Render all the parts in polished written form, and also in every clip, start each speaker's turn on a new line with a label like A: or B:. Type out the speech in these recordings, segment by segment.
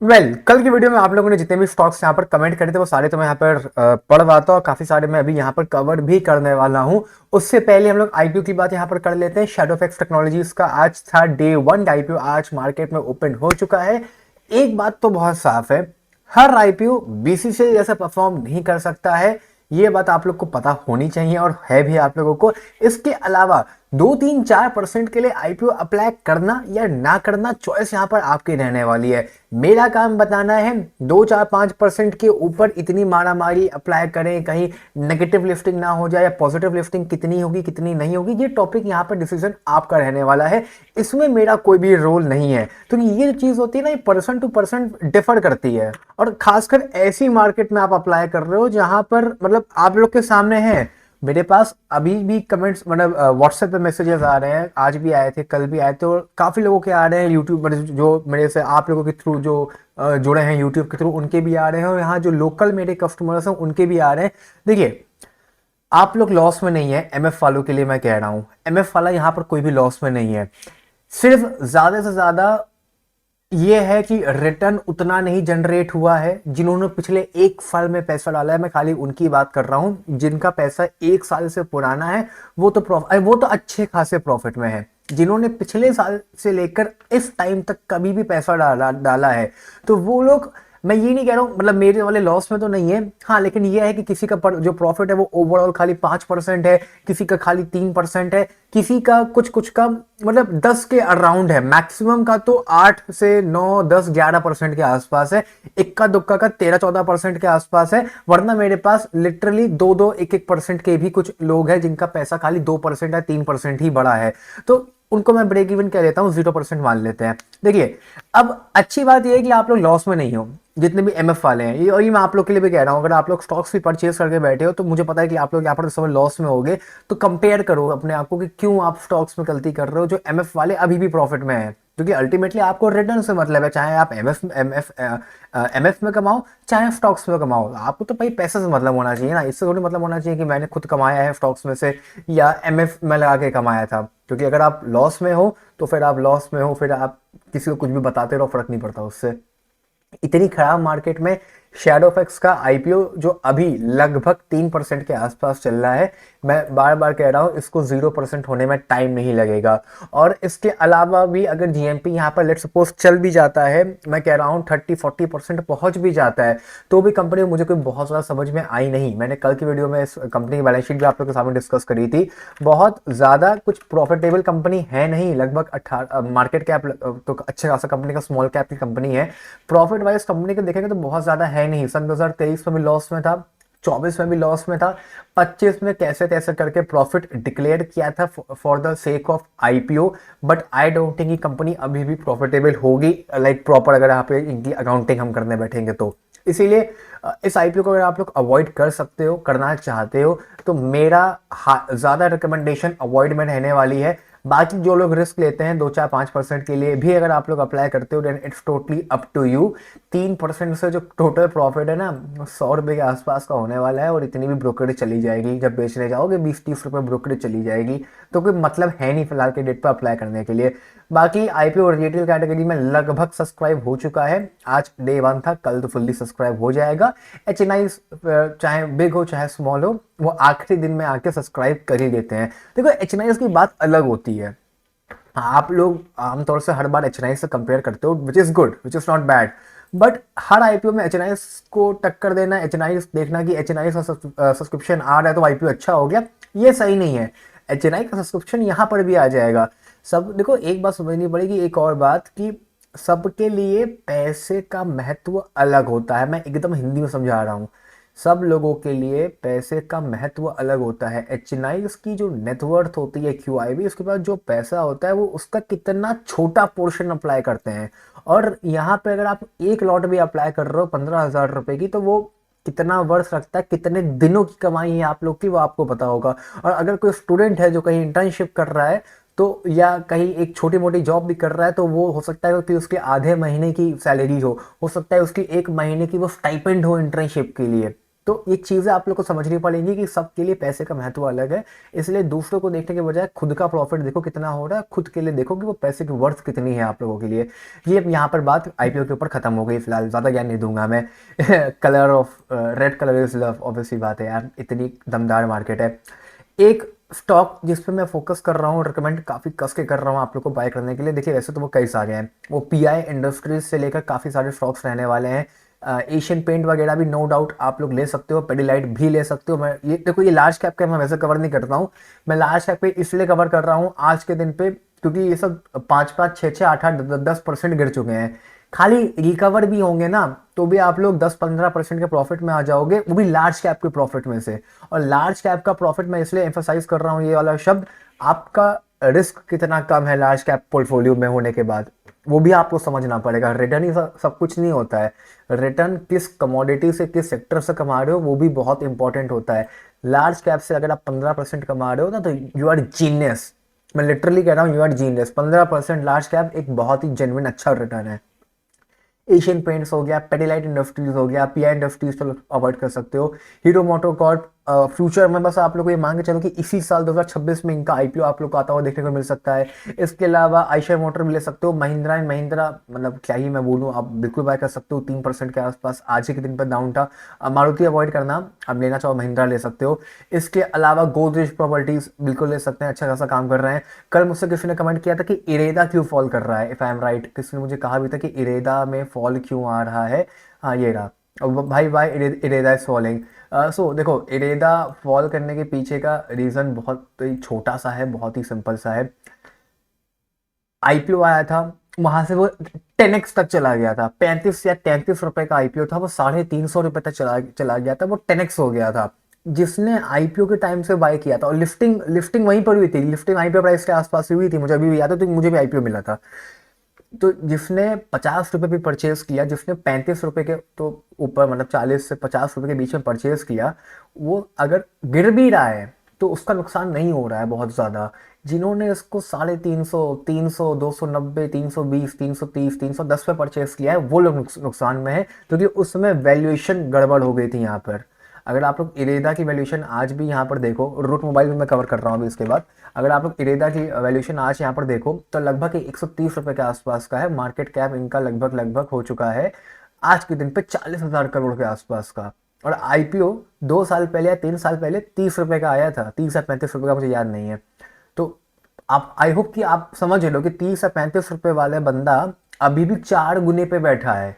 A: कल की वीडियो में आप लोगों ने जितने भी स्टॉक्स यहाँ पर कमेंट करे थे वो सारे तो मैं यहाँ पर पढ़ रहा था और काफी सारे मैं अभी यहाँ पर कवर भी करने वाला हूँ। उससे पहले हम लोग आईपीओ की बात यहाँ पर कर लेते हैं। शैडोफैक्स टेक्नोलॉजीज का आज था डे वन आईपीओ, आज मार्केट में ओपन हो चुका है। एक बात तो बहुत साफ है, हर आईपीओ बीसीसीआई जैसा परफॉर्म नहीं कर सकता है। ये बात आप लोग को पता होनी चाहिए और है भी आप लोगों को। इसके अलावा 2-3-4% के लिए आईपीओ अप्लाई करना या ना करना चॉइस यहां पर आपकी रहने वाली है। मेरा काम बताना है 2-4-5% के ऊपर इतनी मारामारी अप्लाई करें, कहीं नेगेटिव लिफ्टिंग ना हो जाए या पॉजिटिव लिफ्टिंग कितनी होगी कितनी नहीं होगी, ये टॉपिक यहाँ पर डिसीजन आपका रहने वाला है। इसमें मेरा कोई भी रोल नहीं है, तो ये जो चीज होती है ना, ये पर्सन टू पर्सन डिफर करती है। और खासकर ऐसी मार्केट में आप अप्लाई कर रहे हो जहां पर मतलब आप लोग के सामने है। मेरे पास अभी भी कमेंट्स मतलब व्हाट्सएप पे मैसेजेस आ रहे हैं, आज भी आए थे कल भी आए थे और काफ़ी लोगों के आ रहे हैं। यूट्यूब पर जो मेरे से आप लोगों के थ्रू जो जुड़े हैं यूट्यूब के थ्रू, उनके भी आ रहे हैं और यहाँ जो लोकल मेरे कस्टमर्स हैं उनके भी आ रहे हैं। देखिए, आप लोग लॉस में नहीं है। एमएफ वालों के लिए मैं कह रहा हूँ, एमएफ वाला यहाँ पर कोई भी लॉस में नहीं है। सिर्फ ज़्यादा से ज़्यादा ये है कि रिटर्न उतना नहीं जनरेट हुआ है। जिन्होंने पिछले एक साल में पैसा डाला है, मैं खाली उनकी बात कर रहा हूं जिनका पैसा एक साल से पुराना है, वो तो अच्छे खासे प्रॉफिट में है। जिन्होंने पिछले साल से लेकर इस टाइम तक कभी भी पैसा डाला है, तो वो लोग, मैं ये नहीं कह रहा हूँ मतलब मेरे वाले लॉस में तो नहीं है। हाँ, लेकिन ये है कि किसी का जो प्रॉफिट है वो ओवरऑल खाली 5% है, किसी का खाली 3% है, किसी का कुछ कुछ का मतलब 10 के अराउंड है। मैक्सिमम का तो 8 से 9, 10, 11% के आसपास है। इक्का दुक्का का 13-14% के आसपास है। वरना मेरे पास लिटरली 2-2, 1-1% के भी कुछ लोग हैं जिनका पैसा खाली 2% या 3% ही बढ़ा है। तो उनको मैं ब्रेक इवन कह लेता हूँ, 0% मान लेते हैं। देखिए, अब अच्छी बात यह है कि आप लोग लॉस में नहीं हो, जितने भी एमएफ वाले हैं। ये और ये मैं आप लोग के लिए भी कह रहा हूँ, अगर आप लोग स्टॉक्स भी परचेज करके बैठे हो तो मुझे पता है कि आप लोग यहाँ पर इस समय लॉस में होगे। तो कंपेयर करो अपने आप को कि क्यों आप स्टॉक्स में गलती कर रहे हो जो एमएफ वाले अभी भी प्रॉफिट में है। क्योंकि अल्टीमेटली आपको रिटर्न से मतलब है, चाहे आप एमएफ में कमाओ चाहे स्टॉक्स में कमाओ। आपको तो भाई पैसे से मतलब होना चाहिए ना, इससे थोड़ी मतलब होना चाहिए कि मैंने खुद कमाया है स्टॉक्स में से या एमएफ में लगा के कमाया था। क्योंकि अगर आप लॉस में हो तो फिर आप लॉस में हो, फिर आप किसी को कुछ भी बताते रहो, फर्क नहीं पड़ता उससे। इतनी खराब मार्केट में शैडोफैक्स का आईपीओ जो अभी लगभग 3% के आसपास चल रहा है, मैं बार बार कह रहा हूं इसको 0% होने में टाइम नहीं लगेगा। और इसके अलावा भी अगर जीएमपी यहाँ पर लेट सपोज चल भी जाता है, मैं कह रहा हूँ 30-40% पहुंच भी जाता है, तो भी कंपनी मुझे कोई बहुत ज़्यादा समझ में आई नहीं। मैंने कल की वीडियो में इस कंपनी की बैलेंस शीट भी आप लोगों के सामने डिस्कस करी थी। बहुत ज़्यादा कुछ प्रॉफिटेबल कंपनी है नहीं, लगभग 18 मार्केट कैप तो अच्छे खासा कंपनी का स्मॉल कैप की कंपनी है। प्रॉफिट वाइज कंपनी को देखेंगे तो बहुत ज्यादा है नहीं। सन 2023 में भी लॉस में था, 24 में भी लॉस में था, 25 में कैसे तैसे करके प्रॉफिट डिक्लेयर किया था for the sake of IPO. But I don't think ये कंपनी अभी भी प्रॉफिटेबल होगी, लाइक प्रॉपर अगर यहाँ पे इनकी अकाउंटिंग हम करने बैठेंगे तो। इसीलिए इस आईपीओ को अगर आप लोग अवॉइड कर सकते हो, करना चाहते हो, तो मेरा ज्यादा रिकमेंडेशन अवॉइड में रहने वाली है। बाकी जो लोग रिस्क लेते हैं 2-4-5% के लिए भी अगर आप लोग अप्लाई करते हो, then it's totally up to you. 3% से जो टोटल प्रॉफिट है ना, 100 रुपए के आसपास का होने वाला है और इतनी भी ब्रोकरेज चली जाएगी। जब बेचने जाओगे 20-30 रुपए ब्रोकरेज चली जाएगी, तो कोई मतलब है नहीं फिलहाल के डेट पर अप्लाई करने के लिए। बाकी आईपीओ और रिटेल कैटेगरी में लगभग सब्सक्राइब हो चुका है। आज डे वन था, कल तो फुल्ली सब्सक्राइब हो जाएगा। एचएनआई चाहे बिग हो चाहे स्मॉल हो, वो आखिरी दिन में आके सब्सक्राइब कर ही देते हैं। देखो, एचएनआई की बात अलग होती है। आप लोग आमतौर से हर बार एचएनआई से कंपेयर करते हो, which is good, which is not bad. But her IPO में एचएनआई को टक्कर देना, एचएनआई देखना कि एचएनआई का सब्सक्रिप्शन आ रहा है तो आईपीओ अच्छा हो गया, ये सही नहीं है। एचएनआई का सब्सक्रिप्शन यहाँ पर भी आ जाएगा। सब देखो, एक बात समझनी पड़ेगी, एक और बात कि सबके लिए पैसे का महत्व अलग होता है। मैं एकदम हिंदी में समझा रहा हूँ। सब लोगों के लिए पैसे का महत्व अलग होता है। एचएनआई की जो नेटवर्थ होती है, क्यूआईबी, उसके पास जो पैसा होता है वो उसका कितना छोटा पोर्शन अप्लाई करते हैं। और यहाँ पे अगर आप एक लॉट भी अप्लाई कर रहे हो 15,000 रुपए की, तो वो कितना वर्ष रखता है, कितने दिनों की कमाई है आप लोग की, वो आपको पता होगा। और अगर कोई स्टूडेंट है जो कहीं इंटर्नशिप कर रहा है, तो या कहीं एक छोटी मोटी जॉब भी कर रहा है, तो वो हो सकता है कि उसके आधे महीने की सैलरी हो सकता है उसकी 1 महीने की वो स्टाइपेंड हो इंटर्नशिप के लिए। तो ये चीज़ें आप लोग को समझनी पड़ेंगी कि सबके लिए पैसे का महत्व अलग है। इसलिए दूसरों को देखने के बजाय खुद का प्रॉफिट देखो कितना हो रहा है, खुद के लिए देखो कि वो पैसे की वर्थ कितनी है आप लोगों के लिए। ये यहाँ पर बात आईपीओ के ऊपर खत्म हो गई, फिलहाल ज़्यादा ज्ञान नहीं दूंगा मैं। Colour of red colour is love, obviously बात है यार, इतनी दमदार मार्केट है। एक स्टॉक जिस पे मैं फोकस कर रहा हूँ, रिकमेंड काफ़ी कस के कर रहा हूँ आप लोग को बाय करने के लिए। देखिए वैसे तो वो कई सारे हैं, वो पीआई इंडस्ट्रीज से लेकर काफ़ी सारे स्टॉक्स रहने वाले हैं। एशियन पेंट वगैरह भी नो डाउट आप लोग ले सकते हो, पेडिलाइट भी ले सकते हो। मैं ये देखो, ये लार्ज कैप का मैं वैसे कवर नहीं करता हूँ, मैं लार्ज कैप पे इसलिए कवर कर रहा हूँ आज के दिन पे क्योंकि ये सब 5-5, 6-6, 8-8, 10-10% गिर चुके हैं। खाली रिकवर भी होंगे ना तो भी आप लोग 10-15% के प्रॉफिट में आ जाओगे, वो भी लार्ज कैप के प्रॉफिट में से। और लार्ज कैप का प्रॉफिट मैं इसलिए एम्फोसाइज कर रहा हूँ ये वाला शब्द, आपका रिस्क कितना कम है लार्ज कैप पोर्टफोलियो में होने के बाद, वो भी आपको समझना पड़ेगा। रिटर्न ही सब कुछ नहीं होता है, रिटर्न किस कमोडिटी से, किस सेक्टर से कमा रहे हो वो भी बहुत इंपॉर्टेंट होता है। लार्ज कैप से अगर आप 15% कमा रहे हो ना तो यू आर जीनियस, मैं लिटरली कह रहा हूँ, you are genius. 15% large cap एक बहुत ही जेन्युइन अच्छा रिटर्न है। एशियन पेंट्स हो गया, पेडिलाइट इंडस्ट्रीज हो गया, पीआई इंडस्ट्रीज तो अवॉइड कर सकते हो। हीरो मोटोकॉर्प फ्यूचर में बस आप लोग को ये मान के चलो कि इसी साल 2026 में इनका आईपीओ आप लोग को आता हुआ देखने को मिल सकता है। इसके अलावा आयशर मोटर भी ले सकते हो, महिंद्रा एंड महिंद्रा मतलब क्या ही मैं बोलूँ, आप बिल्कुल बाय कर सकते हो 3% के आसपास, आज ही के दिन पर डाउन था। मारुति अवॉइड करना, आप लेना चाहो महिंद्रा ले सकते हो। इसके अलावा गोदरेज प्रॉपर्टीज बिल्कुल ले सकते हैं, अच्छा खासा काम कर रहे हैं। कल मुझसे किसी ने कमेंट किया था कि इरेदा क्यों फॉल कर रहा है, इफ आई एम राइट, किसी ने मुझे कहा भी था कि इरेदा में फॉल क्यों आ रहा है। हाँ ये रहा, भाई भाई इरेदा इज फॉलिंग। सो देखो, इरेदा फॉल करने के पीछे का रीज़न बहुत ही छोटा सा है, बहुत ही सिंपल सा है। आईपीओ आया था, वहां से वो 10x तक चला गया था, 35 या 33 रुपए का आईपीओ था, वो 350 रुपए तक चला चला गया था, वो 10x हो गया था। जिसने आईपीओ के टाइम से बाय किया था, और लिफ्टिंग लिफ्टिंग वहीं पर हुई थी, लिफ्टिंग आईपीओ प्राइस के आसपास हुई थी, मुझे अभी भी याद है, तो मुझे भी आईपीओ मिला था। तो जिसने 50 रुपए भी परचेज किया, जिसने 35 रुपए के तो ऊपर मतलब 40 से 50 रुपए के बीच में परचेज किया, वो अगर गिर भी रहा है तो उसका नुकसान नहीं हो रहा है बहुत ज़्यादा। जिन्होंने इसको 350, 300, 290, 320, 330, 310 पे परचेज किया है, वो लोग नुकसान में है, क्योंकि उसमें वैल्यूएशन गड़बड़ हो गई थी यहाँ पर। अगर आप लोग इरेदा की वैल्यूएशन आज भी यहाँ पर देखो, रूट मोबाइल में मैं कवर कर रहा हूँ अभी इसके बाद, अगर आप लोग इरेदा की वैल्यूएशन आज यहाँ पर देखो तो लगभग 130 रुपए के आसपास का है। मार्केट कैप इनका लगभग लगभग हो चुका है आज के दिन पे 40,000 करोड़ के आसपास का। और आईपीओ 2 साल पहले या 3 साल पहले 30 रुपए का आया था, 30 या 35 रुपए का, मुझे याद नहीं है। तो आप, आई होप कि आप समझ लो कि 30 या 35 रुपए वाले बंदा अभी भी 4 गुने पे बैठा है।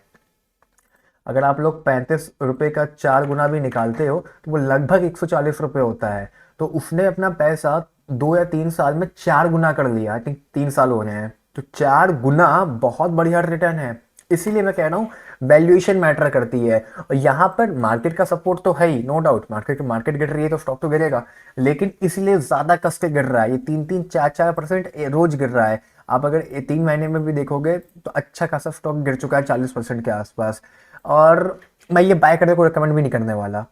A: अगर आप लोग 35 रुपए का 4 गुना भी निकालते हो तो वो लगभग 140 रुपए होता है। तो उसने अपना पैसा 2 या 3 साल में 4 गुना कर लिया, आई थिंक 3 साल हो रहे हैं, तो 4 गुना बहुत बढ़िया रिटर्न है। इसीलिए मैं कह रहा हूँ वैल्यूएशन मैटर करती है। और यहाँ पर मार्केट का सपोर्ट तो है ही, नो डाउट, मार्केट गिर रही है तो स्टॉक तो गिरेगा, लेकिन इसलिए ज्यादा कस के गिर रहा है, ये 3-3, 4-4% रोज गिर रहा है। आप अगर 3 महीने में भी देखोगे तो अच्छा खासा स्टॉक गिर चुका है 40% के आसपास। और मैं ये बाय करने को रिकमेंड भी नहीं करने वाला।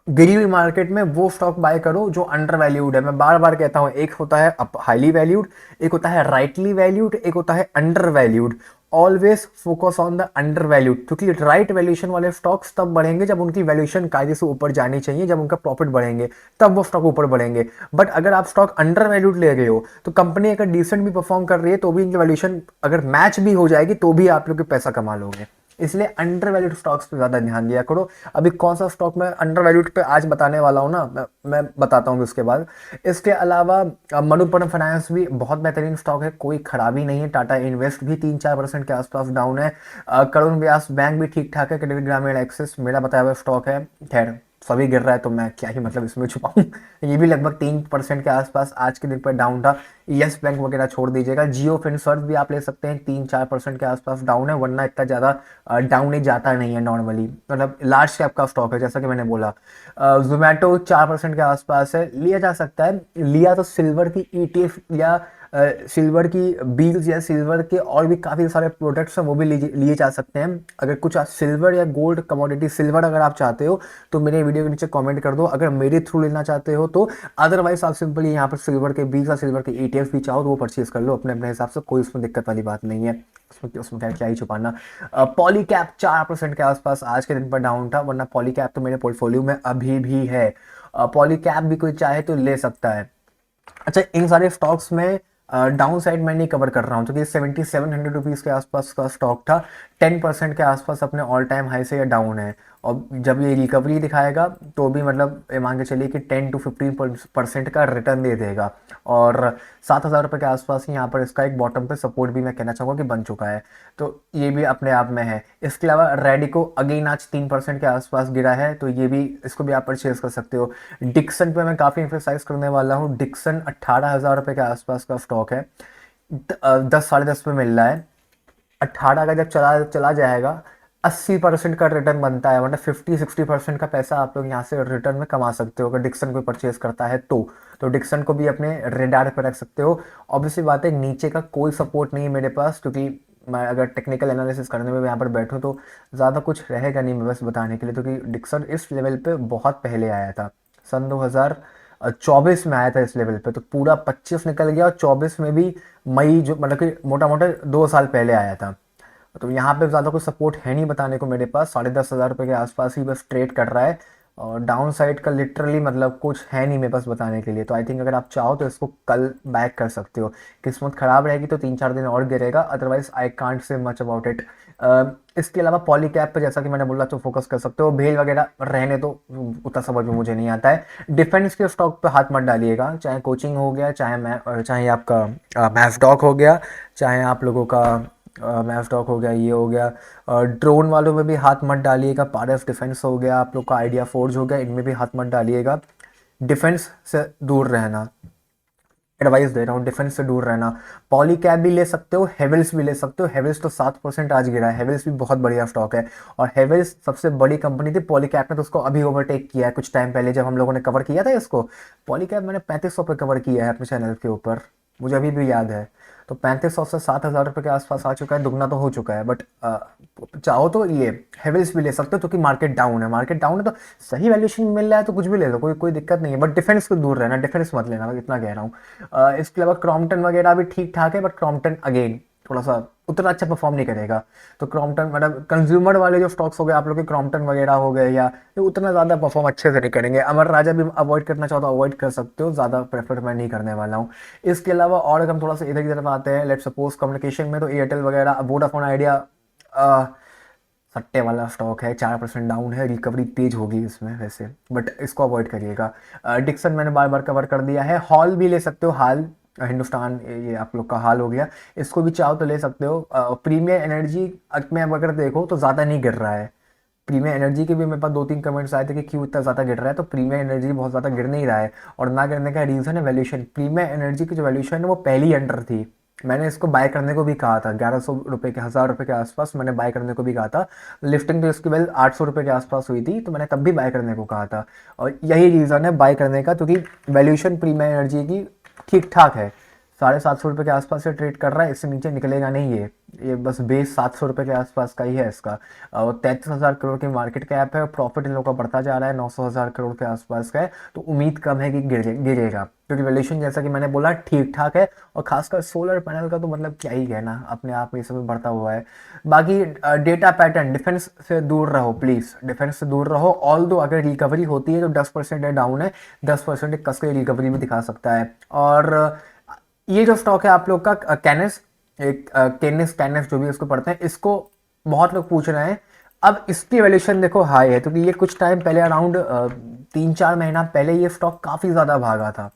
A: गिरी हुई मार्केट में वो स्टॉक बाय करो जो अंडर वैल्यूड है। मैं बार बार कहता हूँ, एक होता है हाईली वैल्यूड, एक होता है राइटली वैल्यूड, एक होता है under valued. Always focus on the under valued, क्योंकि राइट वैल्यूएशन वाले स्टॉक्स तब बढ़ेंगे जब उनकी वैल्यूएशन कायदे से ऊपर जानी चाहिए, जब उनका प्रॉफिट बढ़ेंगे तब वो स्टॉक ऊपर बढ़ेंगे। बट अगर आप स्टॉक अंडर वैल्यूड ले रहे हो तो कंपनी अगर डिसेंट भी परफॉर्म कर रही है तो भी इनकी वैल्यूएशन अगर मैच भी हो जाएगी तो भी आप लोग पैसा कमा लोगे। इसलिए अंडर वैल्यूड स्टॉक्स पे ज्यादा ध्यान दिया करो। अभी कौन सा स्टॉक मैं अंडर वैल्यूड पे आज बताने वाला हूँ ना, मैं बताता हूँ उसके बाद। इसके अलावा मनोपुरम फाइनेंस भी बहुत बेहतरीन स्टॉक है, कोई खराबी नहीं है। टाटा इन्वेस्ट भी 3-4% के आसपास डाउन है। करुण व्यास बैंक भी ठीक ठाक है। क्रेडिट ग्रामीण एक्सिस मेरा बताया हुआ स्टॉक है। खैर सभी गिर रहा है तो मैं क्या ही मतलब इसमें छुपाऊं। ये भी लगभग 3% के आसपास आज के दिन पर डाउन था। यस बैंक वगैरह छोड़ दीजिएगा। जियो फिनसर्व भी आप ले सकते हैं, 3-4% के आसपास डाउन है, वरना इतना ज़्यादा डाउन ही जाता नहीं है नॉर्मली, मतलब लार्ज कैप का स्टॉक है जैसा कि मैंने बोला। जोमेटो 4% के आसपास है, लिया जा सकता है। लिया तो सिल्वर की ईटीएफ या सिल्वर की बील्स या सिल्वर के और भी काफ़ी सारे प्रोडक्ट्स हैं, वो भी लिए जा सकते हैं। अगर कुछ सिल्वर या गोल्ड कमोडिटी, सिल्वर अगर आप चाहते हो तो मेरे वीडियो के नीचे कमेंट कर दो, अगर मेरे थ्रू लेना चाहते हो तो। अदरवाइज आप सिंपली यहाँ पर सिल्वर के बील्स या सिल्वर के ETF भी चाहो तो वो परचेज कर लो अपने अपने हिसाब से, कोई उसमें दिक्कत वाली बात नहीं है। उसमें क्या ही छुपाना। पॉलीकैप 4% के आसपास आज के दिन पर डाउन था, वरना पॉलीकैप तो मेरे पोर्टफोलियो में अभी भी है। पॉलीकैप भी कोई चाहे तो ले सकता है। अच्छा, इन सारे स्टॉक्स में डाउन साइड मैं नहीं कवर कर रहा हूँ, क्योंकि 7700 रुपीज़ के आसपास का स्टॉक था, 10% के आसपास अपने ऑल टाइम हाई से ये डाउन है। और जब ये रिकवरी दिखाएगा तो भी मतलब ये मान के चलिए कि 10 to 15% का रिटर्न दे देगा। और 7000 रुपये के आसपास ही यहाँ पर इसका एक बॉटम पे सपोर्ट भी मैं कहना चाहूँगा कि बन चुका है, तो ये भी अपने आप में है। इसके अलावा रेडिको अगेन आज 3% के आसपास गिरा है, तो ये भी, इसको भी आप परचेज कर सकते हो। डिक्सन पे मैं काफ़ी एम्फेसाइज करने वाला हूँ। डिक्सन 18,000 रुपये के आसपास का स्टॉक है, 10 साढ़े 10 पे मिल रहा है। 18 का जब चला चला जाएगा 80% का रिटर्न बनता है, मतलब 50-60% का पैसा आप लोग यहाँ से रिटर्न में कमा सकते हो अगर डिक्सन को परचेज करता है तो डिक्सन को भी अपने रेडार पर रख सकते हो। ऑब्वियसली बात है, नीचे का कोई सपोर्ट नहीं है मेरे पास, क्योंकि मैं अगर टेक्निकल एनालिसिस करने में यहाँ पर बैठूँ तो ज़्यादा कुछ रहेगा नहीं मेरे पास बताने के लिए, क्योंकि डिक्सन इस लेवल पे बहुत पहले आया था, सन 2024 में आया था इस लेवल पे, तो पूरा 25 निकल गया और 24 में भी मई, जो मतलब कि मोटा मोटा 2 साल पहले आया था। तो यहाँ पे ज़्यादा कोई सपोर्ट है नहीं बताने को मेरे पास, 10,500 रुपये के आसपास ही बस ट्रेड कर रहा है, और डाउन साइड का लिटरली मतलब कुछ है नहीं मेरे पास बताने के लिए। तो आई थिंक अगर आप चाहो तो इसको कल बैक कर सकते हो। किस्मत खराब रहेगी तो 3-4 दिन और गिरेगा, otherwise I can't say much about it. इसके अलावा पॉलीकैप पे जैसा कि मैंने बोला तो फोकस कर सकते हो, भेल वगैरह रहने तो उतना समझ में मुझे नहीं आता है। डिफेंस के स्टॉक पे हाथ मत डालिएगा, चाहे कोचिंग हो गया, चाहे आपका मैफडॉक हो गया, चाहे आप लोगों का मैफडॉक हो गया, ये हो गया। ड्रोन वालों में भी हाथ मत डालिएगा, पारस डिफेंस हो गया, आप लोग का आइडिया फोर्ज हो गया, इनमें भी हाथ मत डालिएगा। डिफेंस से दूर रहना, एडवाइस दे रहा हूँ, डिफेंस से दूर रहना। पॉलीकैप भी ले सकते हो, हेवल्स भी ले सकते हो। हेवल्स तो 7% आज गिरा है, हेवल्स भी बहुत बढ़िया स्टॉक है, और हेवल्स सबसे बड़ी कंपनी थी। पॉलीकैप ने तो उसको अभी ओवरटेक किया है कुछ टाइम पहले, जब हम लोगों ने कवर किया था इसको। पॉलीकैप मैंने 3500 पे कवर किया है अपने चैनल के ऊपर, मुझे अभी भी याद है। तो 3500 से 7,000 रुपये के आसपास आ चुका है, दुगना तो हो चुका है। बट चाहो तो ये हेवल्स भी ले सकते हो, क्योंकि मार्केट डाउन है, मार्केट डाउन है तो सही वैल्यूएशन मिल रहा है तो कुछ भी ले लो, कोई कोई दिक्कत नहीं है। बट डिफेंस को दूर रहना, डिफेंस मत लेना, मैं इतना कह रहा हूँ। इसके अलावा क्रॉम्पटन वगैरह भी ठीक ठाक है, बट क्रॉम्पटन अगेन थोड़ा सा उतना अच्छा परफॉर्म नहीं करेगा। तो क्रॉम्पटन मतलब कंज्यूमर वाले जो स्टॉक्स हो गए आप लोग के, क्रॉम्पटन वगैरह हो गए, या ये उतना ज़्यादा परफॉर्म अच्छे से नहीं करेंगे। अमर राजा भी अवॉइड करना चाहो तो अवॉइड कर सकते हो, ज़्यादा प्रेफर मैं नहीं करने वाला हूँ। इसके अलावा और अगर हम थोड़ा सा इधर की तरफ आते हैं, लेट सपोज कम्युनिकेशन में, तो एयरटेल वगैरह, वोडाफोन आइडिया सट्टे वाला स्टॉक है, 4% डाउन है, रिकवरी तेज होगी इसमें वैसे, बट इसको अवॉइड करिएगा। डिक्सन मैंने बार बार कवर कर दिया है। हॉल भी ले सकते हो, हाल हिंदुस्तान, ये आप लोग का हाल हो गया, इसको भी चाहो तो ले सकते हो। प्रीमियर एनर्जी में अब अगर देखो तो ज़्यादा नहीं गिर रहा है। प्रीमियर एनर्जी के भी मेरे पास 2-3 कमेंट्स आए थे कि क्यों इतना ज़्यादा गिर रहा है, तो प्रीमियर एनर्जी बहुत ज़्यादा गिर नहीं रहा है, और ना गिरने का रीज़न है वैल्यूशन। प्रीमियर एनर्जी की जो वैल्यूशन है वो पहली अंडर थी, मैंने इसको बाय करने को भी कहा था, 1100 रुपये के, 1000 रुपये के आसपास मैंने बाय करने को भी कहा था। लिफ्टिंग तो इसकी वैल्यू 800 रुपये के आसपास हुई थी, तो मैंने तब भी बाय करने को कहा था, और यही रीज़न है बाय करने का, क्योंकि वैल्यूशन प्रीमियर एनर्जी की ठीक ठाक है। 750 रुपये के आसपास से ट्रेड कर रहा है, इससे नीचे निकलेगा नहीं ये बस बेस 700 रुपये के आसपास का ही है इसका। और 33,000 करोड़ की मार्केट कैप है, और प्रॉफिट इन लोगों का बढ़ता जा रहा है, 900,000 करोड़ के आसपास का है, तो उम्मीद कम है कि गिरेगा, क्योंकि वैल्यूएशन जैसा कि मैंने बोला ठीक ठाक है। और खासकर सोलर पैनल का तो मतलब क्या ही कहना, अपने आप में सब बढ़ता हुआ है। बाकी डेटा पैटर्न, डिफेंस से दूर रहो प्लीज़, डिफेंस से दूर रहो। ऑल दो अगर रिकवरी होती है तो 10% डाउन है, 10% कस के रिकवरी भी दिखा सकता है। और ये जो स्टॉक है आप लोग का कैनेस, एक केनिस कैनेस जो भी इसको पढ़ते हैं, इसको बहुत लोग पूछ रहे हैं। अब इसकी वैल्यूएशन देखो हाई है, क्योंकि ये कुछ टाइम पहले अराउंड 3-4 महीना पहले ये स्टॉक काफ़ी ज़्यादा भागा था।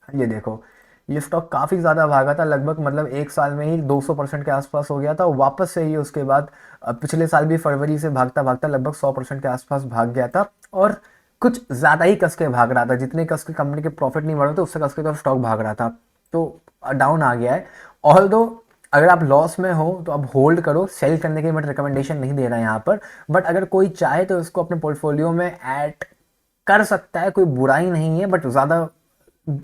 A: ये देखो, ये स्टॉक काफ़ी ज़्यादा भागा था, लगभग मतलब 1 साल में ही 200% के आसपास हो गया था, और वापस से ही उसके बाद पिछले साल भी फरवरी से भागता भागता लगभग 100% के आसपास भाग गया था, और कुछ ज़्यादा ही कस के भाग रहा था, जितने कस के कंपनी के प्रॉफिट नहीं बढ़ रहे थे उससे कस के तो स्टॉक भाग रहा था, तो डाउन आ गया है। ऑल दो अगर आप लॉस में हो तो आप होल्ड करो, सेल करने की मैं रिकमेंडेशन नहीं दे रहा यहाँ पर, बट अगर कोई चाहे तो इसको अपने पोर्टफोलियो में ऐड कर सकता है, कोई बुराई नहीं है। बट ज़्यादा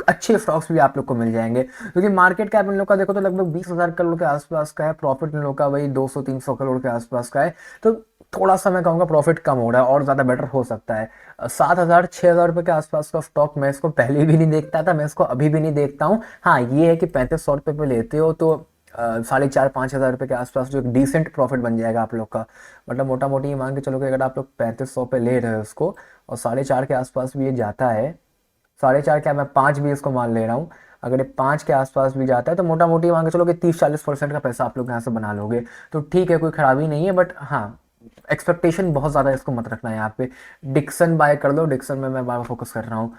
A: अच्छे स्टॉक्स भी आप लोग को मिल जाएंगे, क्योंकि मार्केट कैप इन लोग का देखो तो लगभग 20,000 करोड़ के आसपास का है, प्रॉफिट इन लोग का वही 200-300 करोड़ के आसपास का है, तो थोड़ा सा मैं कहूँगा प्रॉफिट कम हो रहा है और ज़्यादा बेटर हो सकता है। 7,000 6,000 रुपये के आसपास का स्टॉक मैं इसको पहले भी नहीं देखता था, मैं इसको अभी भी नहीं देखता हूँ। हाँ ये है कि 3500 रुपये पे लेते हो तो 4,500 5,000 रुपये के आसपास जो एक डिसेंट प्रॉफिट बन जाएगा आप लोग का। मतलब मोटा मोटी ये मान के चलो कि अगर आप लोग 3500 पे ले रहे हो उसको और 4,500 के आसपास भी ये जाता है, 4,500 क्या मैं 5 भी इसको मान ले रहा हूँ, अगर ये 5 के आसपास भी जाता है तो मोटा मोटी मान के चलो कि 30-40% का पैसा आप लोग यहाँ से बना लोगे। तो ठीक है, कोई खराबी नहीं है, बट हाँ एक्सपेक्टेशन बहुत ज़्यादा इसको मत रखना है यहाँ पे। डिक्सन बाय कर लो, डिक्सन में मैं बार फोकस कर रहा हूँ।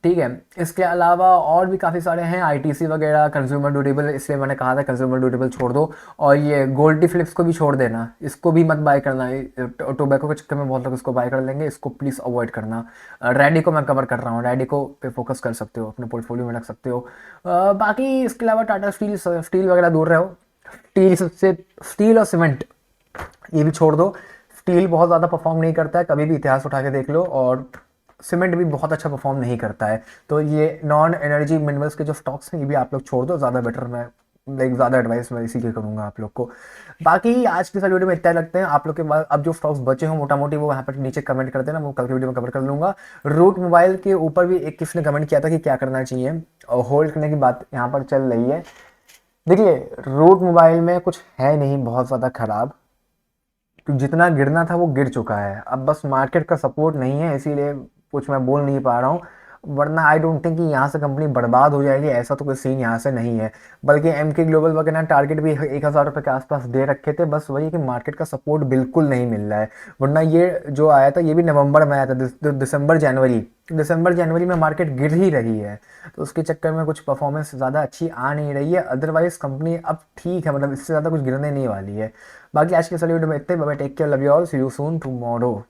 A: ठीक है, इसके अलावा और भी काफ़ी सारे हैं, आईटीसी वगैरह, कंज्यूमर ड्यूरेबल, इसलिए मैंने कहा था कंज्यूमर ड्यूरेबल छोड़ दो। और ये गोल्डी फ्लिप्स को भी छोड़ देना, इसको भी मत बाय करना, टोबैको के चक्कर में बहुत लोग इसको बाय कर लेंगे, इसको प्लीज़ अवॉइड करना। रेडिको मैं कवर कर रहा हूँ, रेडिको पे फोकस कर सकते हो, अपने पोर्टफोलियो में रख सकते हो। बाकी इसके अलावा टाटा स्टील, स्टील वगैरह दूर रहो। स्टील सबसे, स्टील और सीमेंट ये भी छोड़ दो। स्टील बहुत ज़्यादा परफॉर्म नहीं करता है, कभी भी इतिहास उठा के देख लो, और सीमेंट भी बहुत अच्छा परफॉर्म नहीं करता है। तो ये नॉन एनर्जी मिनरल्स के जो स्टॉक्स हैं ये भी आप लोग छोड़ दो, ज़्यादा बेटर। मैं लाइक ज़्यादा एडवाइस मैं इसी की करूँगा आप लोग को। बाकी आज की सारी वीडियो में इतना ही लगते हैं। आप लोग के बाद अब जो स्टॉक्स बचे हों मोटा मोटी वो यहाँ पर नीचे कमेंट कर देना, वो कल की वीडियो में कवर कर लूँगा। रूट मोबाइल के ऊपर भी एक किसी ने कमेंट किया था कि क्या करना चाहिए, और होल्ड करने की बात यहाँ पर चल रही है। देखिए रूट मोबाइल में कुछ है नहीं बहुत ज़्यादा खराब, तो जितना गिरना था वो गिर चुका है, अब बस मार्केट का सपोर्ट नहीं है इसीलिए कुछ मैं बोल नहीं पा रहा हूँ। वरना आई डोंट थिंक कि यहाँ से कंपनी बर्बाद हो जाएगी, ऐसा तो कोई सीन यहाँ से नहीं है। बल्कि एम के ग्लोबल वगैरह टारगेट भी 1,000 रुपये के आसपास दे रखे थे, बस वही कि मार्केट का सपोर्ट बिल्कुल नहीं मिल रहा है। वरना ये जो आया था ये भी नवंबर में आया था, दिसंबर जनवरी में मार्केट गिर ही रही है, तो उसके चक्कर में कुछ परफॉर्मेंस ज़्यादा अच्छी आ नहीं रही है। अदरवाइज कंपनी अब ठीक है, मतलब इससे ज़्यादा कुछ गिरने नहीं वाली है। बाकी आज के सारी वीडियो में इतने, bye, take care, love you all, see you soon tomorrow.